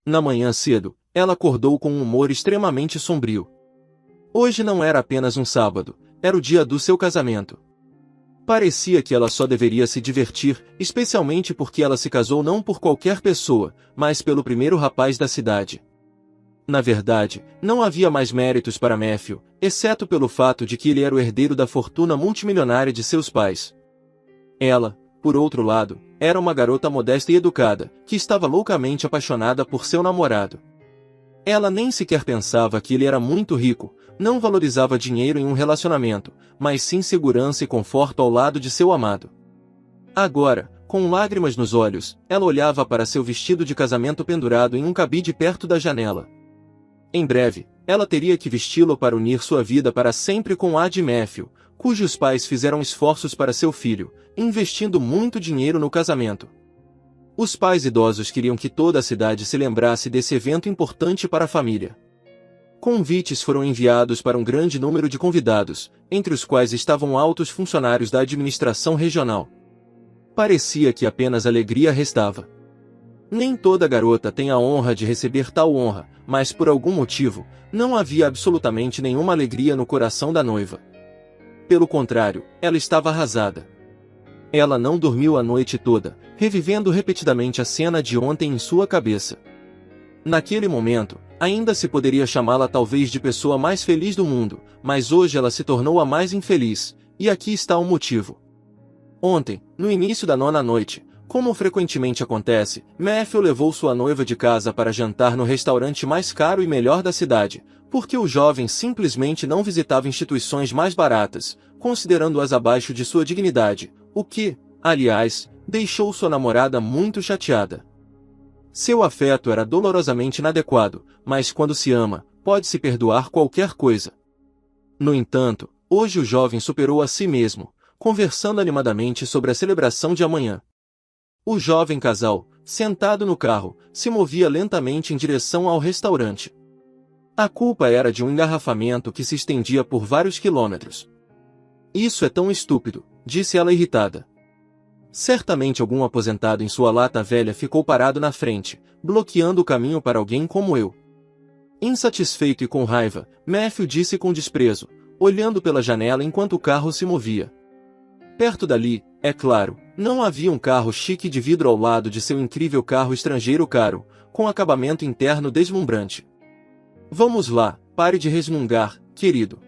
Na manhã cedo, ela acordou com um humor extremamente sombrio. Hoje não era apenas um sábado, era o dia do seu casamento. Parecia que ela só deveria se divertir, especialmente porque ela se casou não por qualquer pessoa, mas pelo primeiro rapaz da cidade. Na verdade, não havia mais méritos para Matthew, exceto pelo fato de que ele era o herdeiro da fortuna multimilionária de seus pais. Ela, por outro lado, era uma garota modesta e educada, que estava loucamente apaixonada por seu namorado. Ela nem sequer pensava que ele era muito rico, não valorizava dinheiro em um relacionamento, mas sim segurança e conforto ao lado de seu amado. Agora, com lágrimas nos olhos, ela olhava para seu vestido de casamento pendurado em um cabide perto da janela. Em breve, ela teria que vesti-lo para unir sua vida para sempre com a de Matthew, cujos pais fizeram esforços para seu filho, investindo muito dinheiro no casamento. Os pais idosos queriam que toda a cidade se lembrasse desse evento importante para a família. Convites foram enviados para um grande número de convidados, entre os quais estavam altos funcionários da administração regional. Parecia que apenas alegria restava. Nem toda garota tem a honra de receber tal honra, mas por algum motivo, não havia absolutamente nenhuma alegria no coração da noiva. Pelo contrário, ela estava arrasada. Ela não dormiu a noite toda, revivendo repetidamente a cena de ontem em sua cabeça. Naquele momento, ainda se poderia chamá-la talvez de pessoa mais feliz do mundo, mas hoje ela se tornou a mais infeliz, e aqui está o motivo. Ontem, no início da nona noite, como frequentemente acontece, Matthew levou sua noiva de casa para jantar no restaurante mais caro e melhor da cidade, porque o jovem simplesmente não visitava instituições mais baratas, considerando-as abaixo de sua dignidade, o que, aliás, deixou sua namorada muito chateada. Seu afeto era dolorosamente inadequado, mas quando se ama, pode-se perdoar qualquer coisa. No entanto, hoje o jovem superou a si mesmo, conversando animadamente sobre a celebração de amanhã. O jovem casal, sentado no carro, se movia lentamente em direção ao restaurante. A culpa era de um engarrafamento que se estendia por vários quilômetros. Isso é tão estúpido, disse ela irritada. Certamente algum aposentado em sua lata velha ficou parado na frente, bloqueando o caminho para alguém como eu. Insatisfeito e com raiva, Matthew disse com desprezo, olhando pela janela enquanto o carro se movia. Perto dali, é claro, não havia um carro chique de vidro ao lado de seu incrível carro estrangeiro caro, com acabamento interno deslumbrante. Vamos lá, pare de resmungar, querido.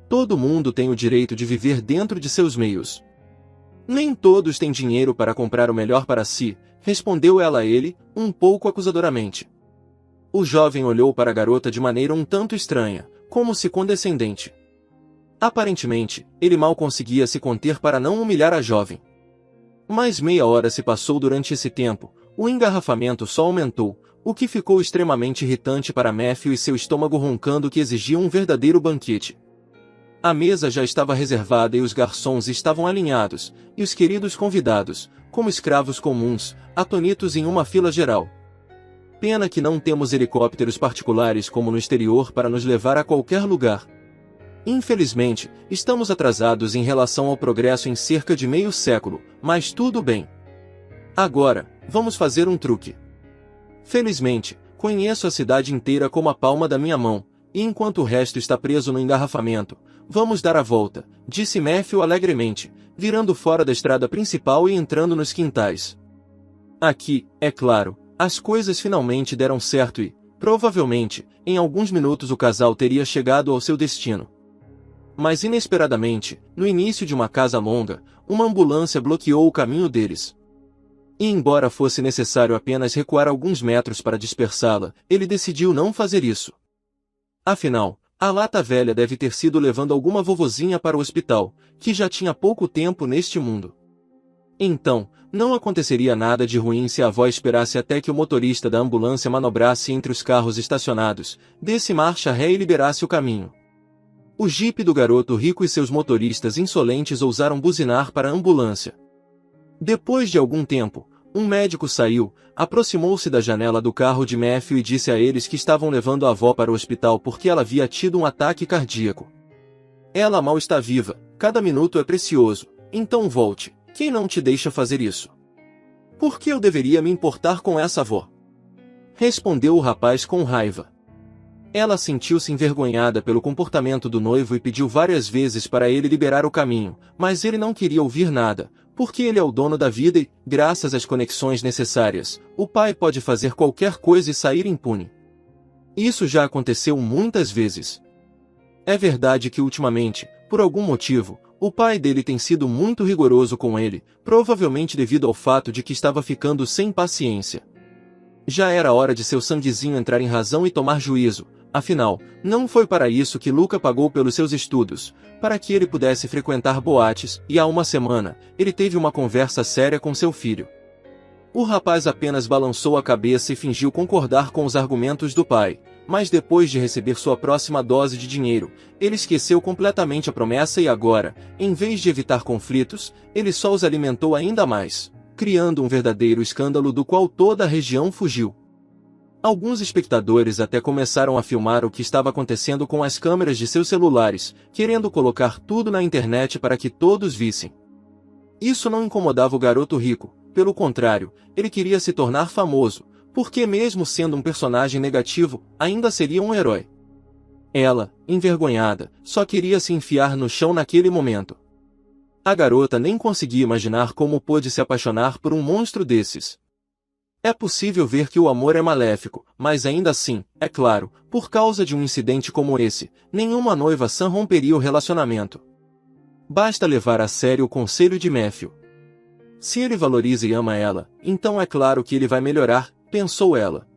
Todo mundo tem o direito de viver dentro de seus meios. Nem todos têm dinheiro para comprar o melhor para si, respondeu ela a ele, um pouco acusadoramente. O jovem olhou para a garota de maneira um tanto estranha, como se condescendente. Aparentemente, ele mal conseguia se conter para não humilhar a jovem. Mais meia hora se passou durante esse tempo, o engarrafamento só aumentou, o que ficou extremamente irritante para Matthew e seu estômago roncando que exigia um verdadeiro banquete. A mesa já estava reservada e os garçons estavam alinhados, e os queridos convidados, como escravos comuns, atonitos em uma fila geral. Pena que não temos helicópteros particulares como no exterior para nos levar a qualquer lugar. Infelizmente, estamos atrasados em relação ao progresso em cerca de meio século, mas tudo bem. Agora, vamos fazer um truque. Felizmente, conheço a cidade inteira como a palma da minha mão, e enquanto o resto está preso no engarrafamento, vamos dar a volta, disse Matthew alegremente, virando fora da estrada principal e entrando nos quintais. Aqui, é claro, as coisas finalmente deram certo e, provavelmente, em alguns minutos o casal teria chegado ao seu destino. Mas inesperadamente, no início de uma casa longa, uma ambulância bloqueou o caminho deles. E embora fosse necessário apenas recuar alguns metros para dispersá-la, ele decidiu não fazer isso. Afinal, a lata velha deve ter sido levando alguma vovozinha para o hospital, que já tinha pouco tempo neste mundo. Então, não aconteceria nada de ruim se a avó esperasse até que o motorista da ambulância manobrasse entre os carros estacionados, desse marcha ré e liberasse o caminho. O jipe do garoto rico e seus motoristas insolentes ousaram buzinar para a ambulância. Depois de algum tempo, um médico saiu, aproximou-se da janela do carro de Matthew e disse a eles que estavam levando a avó para o hospital porque ela havia tido um ataque cardíaco. Ela mal está viva, cada minuto é precioso, então volte. Quem não te deixa fazer isso? Por que eu deveria me importar com essa avó? Respondeu o rapaz com raiva. Ela sentiu-se envergonhada pelo comportamento do noivo e pediu várias vezes para ele liberar o caminho, mas ele não queria ouvir nada, porque ele é o dono da vida e, graças às conexões necessárias, o pai pode fazer qualquer coisa e sair impune. Isso já aconteceu muitas vezes. É verdade que ultimamente, por algum motivo, o pai dele tem sido muito rigoroso com ele, provavelmente devido ao fato de que estava ficando sem paciência. Já era hora de seu sanguezinho entrar em razão e tomar juízo. Afinal, não foi para isso que Luca pagou pelos seus estudos, para que ele pudesse frequentar boates, e há uma semana, ele teve uma conversa séria com seu filho. O rapaz apenas balançou a cabeça e fingiu concordar com os argumentos do pai, mas depois de receber sua próxima dose de dinheiro, ele esqueceu completamente a promessa e agora, em vez de evitar conflitos, ele só os alimentou ainda mais, criando um verdadeiro escândalo do qual toda a região fugiu. Alguns espectadores até começaram a filmar o que estava acontecendo com as câmeras de seus celulares, querendo colocar tudo na internet para que todos vissem. Isso não incomodava o garoto rico, pelo contrário, ele queria se tornar famoso, porque mesmo sendo um personagem negativo, ainda seria um herói. Ela, envergonhada, só queria se enfiar no chão naquele momento. A garota nem conseguia imaginar como pôde se apaixonar por um monstro desses. É possível ver que o amor é maléfico, mas ainda assim, é claro, por causa de um incidente como esse, nenhuma noiva sã romperia o relacionamento. Basta levar a sério o conselho de Matthew. Se ele valoriza e ama ela, então é claro que ele vai melhorar, pensou ela.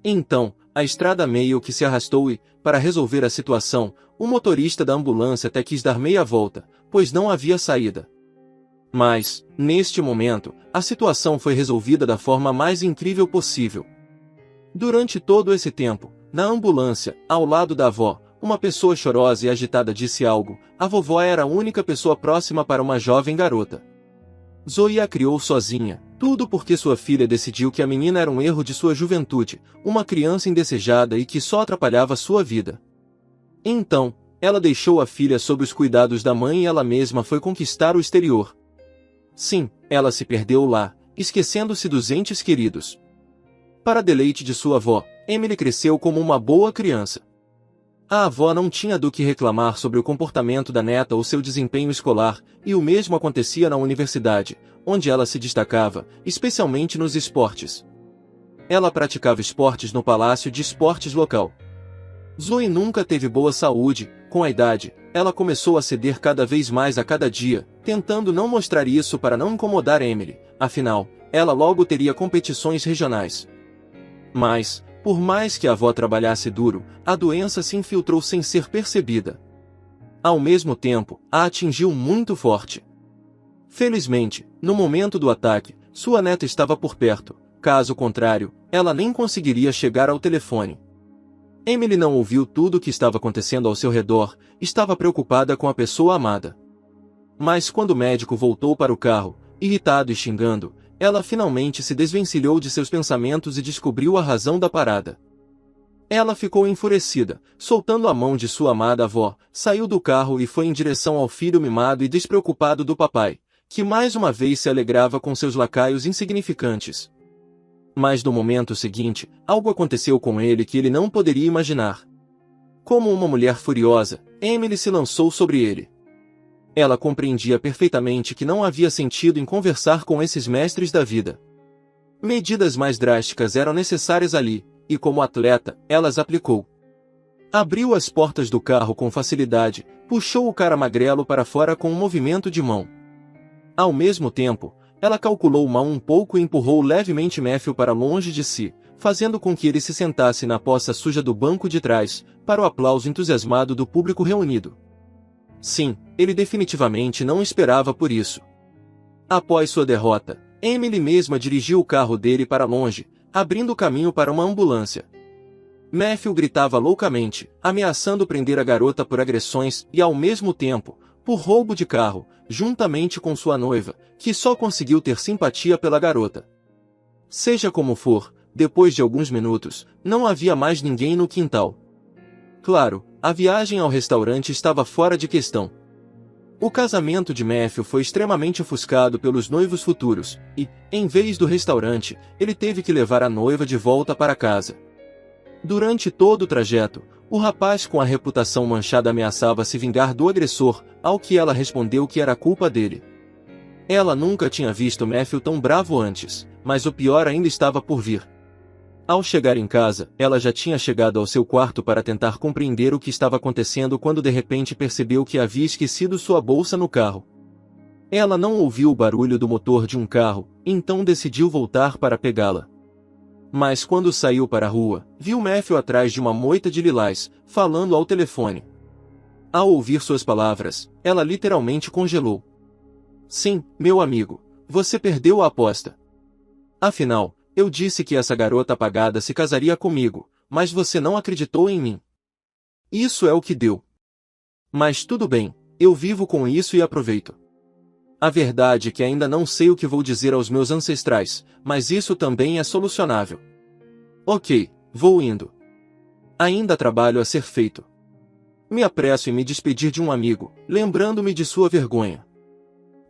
Então, a estrada meio que se arrastou e, para resolver a situação, o motorista da ambulância até quis dar meia volta, pois não havia saída. Mas, neste momento, a situação foi resolvida da forma mais incrível possível. Durante todo esse tempo, na ambulância, ao lado da avó, uma pessoa chorosa e agitada disse algo. A vovó era a única pessoa próxima para uma jovem garota. Zoe a criou sozinha, tudo porque sua filha decidiu que a menina era um erro de sua juventude, uma criança indesejada e que só atrapalhava sua vida. Então, ela deixou a filha sob os cuidados da mãe e ela mesma foi conquistar o exterior. Sim, ela se perdeu lá, esquecendo-se dos entes queridos. Para deleite de sua avó, Emily cresceu como uma boa criança. A avó não tinha do que reclamar sobre o comportamento da neta ou seu desempenho escolar, e o mesmo acontecia na universidade, onde ela se destacava, especialmente nos esportes. Ela praticava esportes no palácio de esportes local. Zoe nunca teve boa saúde. Com a idade, ela começou a ceder cada vez mais a cada dia, tentando não mostrar isso para não incomodar Emily, afinal, ela logo teria competições regionais. Mas, por mais que a avó trabalhasse duro, a doença se infiltrou sem ser percebida. Ao mesmo tempo, a atingiu muito forte. Felizmente, no momento do ataque, sua neta estava por perto, caso contrário, ela nem conseguiria chegar ao telefone. Emily não ouviu tudo o que estava acontecendo ao seu redor, estava preocupada com a pessoa amada. Mas quando o médico voltou para o carro, irritado e xingando, ela finalmente se desvencilhou de seus pensamentos e descobriu a razão da parada. Ela ficou enfurecida, soltando a mão de sua amada avó, saiu do carro e foi em direção ao filho mimado e despreocupado do papai, que mais uma vez se alegrava com seus lacaios insignificantes. Mas no momento seguinte, algo aconteceu com ele que ele não poderia imaginar. Como uma mulher furiosa, Emily se lançou sobre ele. Ela compreendia perfeitamente que não havia sentido em conversar com esses mestres da vida. Medidas mais drásticas eram necessárias ali, e como atleta, ela as aplicou. Abriu as portas do carro com facilidade, puxou o cara magrelo para fora com um movimento de mão. Ao mesmo tempo, ela calculou mal um pouco e empurrou levemente Matthew para longe de si, fazendo com que ele se sentasse na poça suja do banco de trás, para o aplauso entusiasmado do público reunido. Sim, ele definitivamente não esperava por isso. Após sua derrota, Emily mesma dirigiu o carro dele para longe, abrindo caminho para uma ambulância. Matthew gritava loucamente, ameaçando prender a garota por agressões e, ao mesmo tempo, por roubo de carro, juntamente com sua noiva, que só conseguiu ter simpatia pela garota. Seja como for, depois de alguns minutos, não havia mais ninguém no quintal. Claro, a viagem ao restaurante estava fora de questão. O casamento de Matthew foi extremamente ofuscado pelos noivos futuros, e, em vez do restaurante, ele teve que levar a noiva de volta para casa. Durante todo o trajeto, o rapaz com a reputação manchada ameaçava se vingar do agressor, ao que ela respondeu que era culpa dele. Ela nunca tinha visto Matthew tão bravo antes, mas o pior ainda estava por vir. Ao chegar em casa, ela já tinha chegado ao seu quarto para tentar compreender o que estava acontecendo quando de repente percebeu que havia esquecido sua bolsa no carro. Ela não ouviu o barulho do motor de um carro, então decidiu voltar para pegá-la. Mas quando saiu para a rua, viu Matthew atrás de uma moita de lilás, falando ao telefone. Ao ouvir suas palavras, ela literalmente congelou. Sim, meu amigo, você perdeu a aposta. Afinal, eu disse que essa garota apagada se casaria comigo, mas você não acreditou em mim. Isso é o que deu. Mas tudo bem, eu vivo com isso e aproveito. A verdade é que ainda não sei o que vou dizer aos meus ancestrais, mas isso também é solucionável. Ok, vou indo. Ainda há trabalho a ser feito. Me apresso em me despedir de um amigo, lembrando-me de sua vergonha.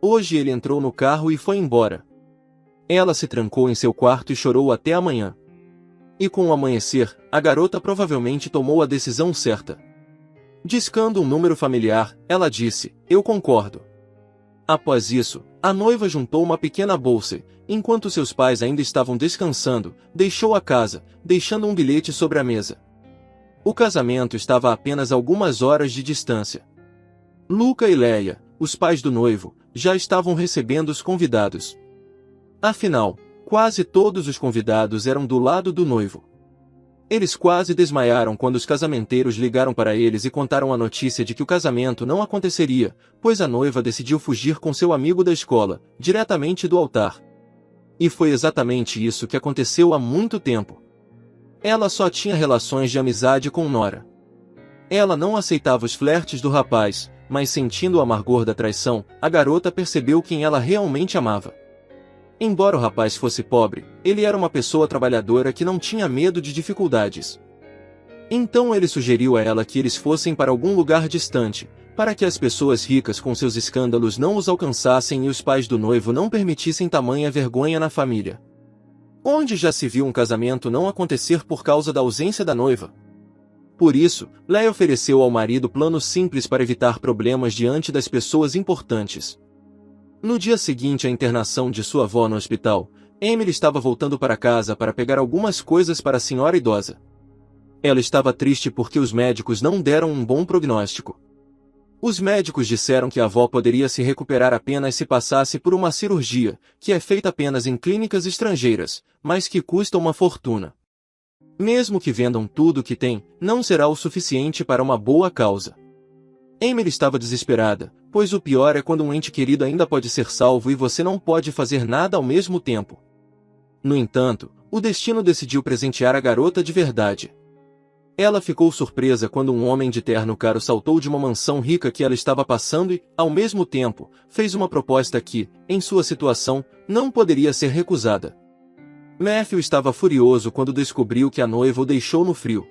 Hoje ele entrou no carro e foi embora. Ela se trancou em seu quarto e chorou até amanhã. E com o amanhecer, a garota provavelmente tomou a decisão certa. Discando um número familiar, ela disse, eu concordo. Após isso, a noiva juntou uma pequena bolsa, enquanto seus pais ainda estavam descansando, deixou a casa, deixando um bilhete sobre a mesa. O casamento estava a apenas algumas horas de distância. Luca e Leia, os pais do noivo, já estavam recebendo os convidados. Afinal, quase todos os convidados eram do lado do noivo. Eles quase desmaiaram quando os casamenteiros ligaram para eles e contaram a notícia de que o casamento não aconteceria, pois a noiva decidiu fugir com seu amigo da escola, diretamente do altar. E foi exatamente isso que aconteceu há muito tempo. Ela só tinha relações de amizade com Nora. Ela não aceitava os flertes do rapaz, mas sentindo o amargor da traição, a garota percebeu quem ela realmente amava. Embora o rapaz fosse pobre, ele era uma pessoa trabalhadora que não tinha medo de dificuldades. Então ele sugeriu a ela que eles fossem para algum lugar distante, para que as pessoas ricas com seus escândalos não os alcançassem e os pais do noivo não permitissem tamanha vergonha na família. Onde já se viu um casamento não acontecer por causa da ausência da noiva? Por isso, Leia ofereceu ao marido planos simples para evitar problemas diante das pessoas importantes. No dia seguinte à internação de sua avó no hospital, Emily estava voltando para casa para pegar algumas coisas para a senhora idosa. Ela estava triste porque os médicos não deram um bom prognóstico. Os médicos disseram que a avó poderia se recuperar apenas se passasse por uma cirurgia, que é feita apenas em clínicas estrangeiras, mas que custa uma fortuna. Mesmo que vendam tudo o que tem, não será o suficiente para uma boa causa. Emily estava desesperada, pois o pior é quando um ente querido ainda pode ser salvo e você não pode fazer nada ao mesmo tempo. No entanto, o destino decidiu presentear a garota de verdade. Ela ficou surpresa quando um homem de terno caro saltou de uma mansão rica que ela estava passando e, ao mesmo tempo, fez uma proposta que, em sua situação, não poderia ser recusada. Matthew estava furioso quando descobriu que a noiva o deixou no frio.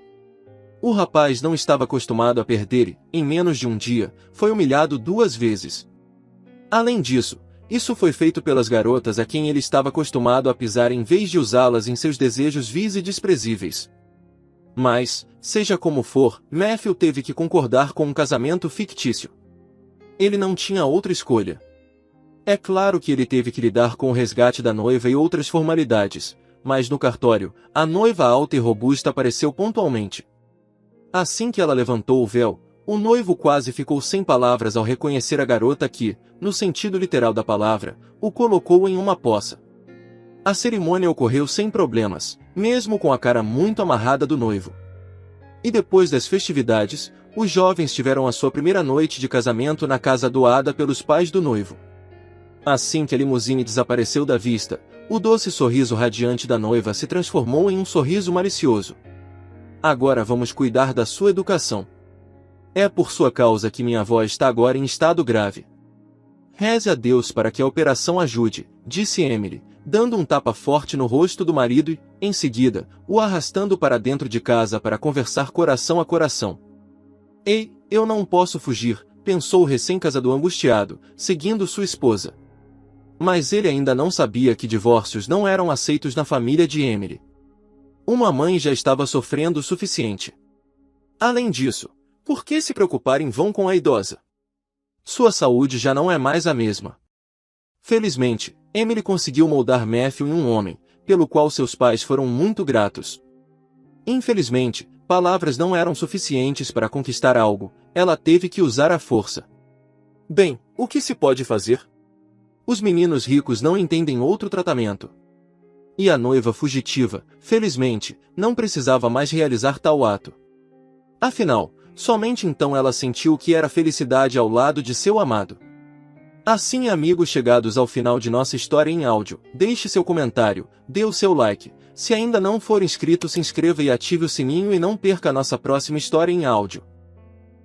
O rapaz não estava acostumado a perder e, em menos de um dia, foi humilhado 2 vezes. Além disso, isso foi feito pelas garotas a quem ele estava acostumado a pisar em vez de usá-las em seus desejos vis e desprezíveis. Mas, seja como for, Matthew teve que concordar com um casamento fictício. Ele não tinha outra escolha. É claro que ele teve que lidar com o resgate da noiva e outras formalidades, mas no cartório, a noiva alta e robusta apareceu pontualmente. Assim que ela levantou o véu, o noivo quase ficou sem palavras ao reconhecer a garota que, no sentido literal da palavra, o colocou em uma poça. A cerimônia ocorreu sem problemas, mesmo com a cara muito amarrada do noivo. E depois das festividades, os jovens tiveram a sua primeira noite de casamento na casa doada pelos pais do noivo. Assim que a limusine desapareceu da vista, o doce sorriso radiante da noiva se transformou em um sorriso malicioso. Agora vamos cuidar da sua educação. É por sua causa que minha avó está agora em estado grave. Reze a Deus para que a operação ajude, disse Emily, dando um tapa forte no rosto do marido e, em seguida, o arrastando para dentro de casa para conversar coração a coração. Ei, eu não posso fugir, pensou o recém-casado angustiado, seguindo sua esposa. Mas ele ainda não sabia que divórcios não eram aceitos na família de Emily. Uma mãe já estava sofrendo o suficiente. Além disso, por que se preocupar em vão com a idosa? Sua saúde já não é mais a mesma. Felizmente, Emily conseguiu moldar Matthew em um homem, pelo qual seus pais foram muito gratos. Infelizmente, palavras não eram suficientes para conquistar algo, ela teve que usar a força. Bem, o que se pode fazer? Os meninos ricos não entendem outro tratamento. E a noiva fugitiva, felizmente, não precisava mais realizar tal ato. Afinal, somente então ela sentiu o que era felicidade ao lado de seu amado. Assim, amigos, chegados ao final de nossa história em áudio, deixe seu comentário, dê o seu like. Se ainda não for inscrito, se inscreva e ative o sininho e não perca a nossa próxima história em áudio.